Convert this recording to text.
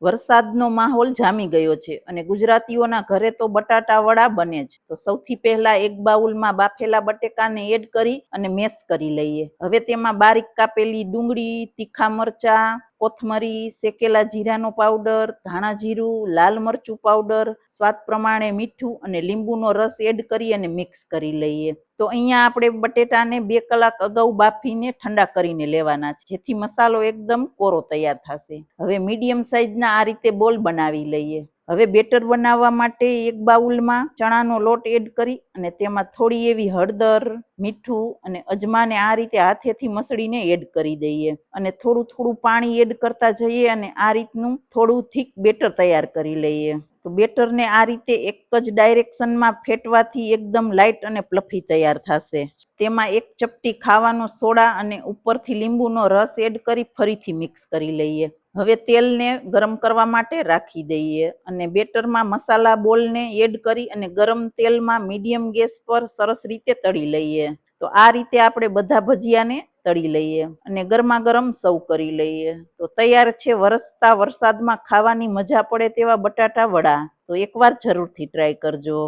વરસાદનો માહોલ જામી ગયો છે અને ગુજરાતીઓના ઘરે તો બટાટા વડા બને જ. તો સૌથી પહેલા એક બાઉલમાં બાફેલા બટેકાને એડ કરી અને મેશ કરી લઈએ. હવે તેમાં બારીક કાપેલી ડુંગળી, તીખા મરચા, કોથમરી, શેકેલા જીરાનો પાવડર, ધાણા જીરું, લાલ મરચું પાવડર, સ્વાદ પ્રમાણે મીઠું અને લીંબુનો રસ એડ કરી અને મિક્સ કરી લઈએ. તો અહીંયા આપણે બટેટાને 2 કલાક અગાઉ બાફીને ઠંડા કરીને લેવાના છે, જેથી મસાલો એકદમ કોરો તૈયાર થશે. હવે મીડિયમ સાઈઝના આ રીતે બોલ બનાવી લઈએ. હવે બેટર બનાવવા માટે એક બાઉલમાં ચણાનો લોટ એડ કરી અને તેમાં થોડી એવી હળદર, મીઠું અને અજમાને આ રીતે હાથેથી મસળીને એડ કરી દઈએ અને થોડું થોડું પાણી એડ કરતા જઈએ અને આ રીતનું થોડું થીક બેટર તૈયાર કરી લઈએ. તો બેટરને આ રીતે એક જ ડાયરેક્શનમાં ફેટવાથી એકદમ લાઇટ અને ફ્લફી તૈયાર થશે. તેમાં 1 ચપટી ખાવાનો સોડા અને ઉપરથી લીંબુનો રસ એડ કરી ફરીથી મિક્સ કરી લઈએ. હવે તેલને ગરમ કરવા માટે રાખી દઈએ અને બેટરમાં મસાલા બોલને એડ કરી અને ગરમ તેલમાં મીડિયમ ગેસ પર સરસ રીતે તળી લઈએ. તો આ રીતે આપણે બધા ભજીયાને તળી લઈએ અને ગરમા ગરમ સર્વ કરી લઈએ. તો તૈયાર છે વરસતા વરસાદમાં ખાવાની મજા પડે તેવા બટાટા વડા. તો એકવાર જરૂરથી ટ્રાય કરજો.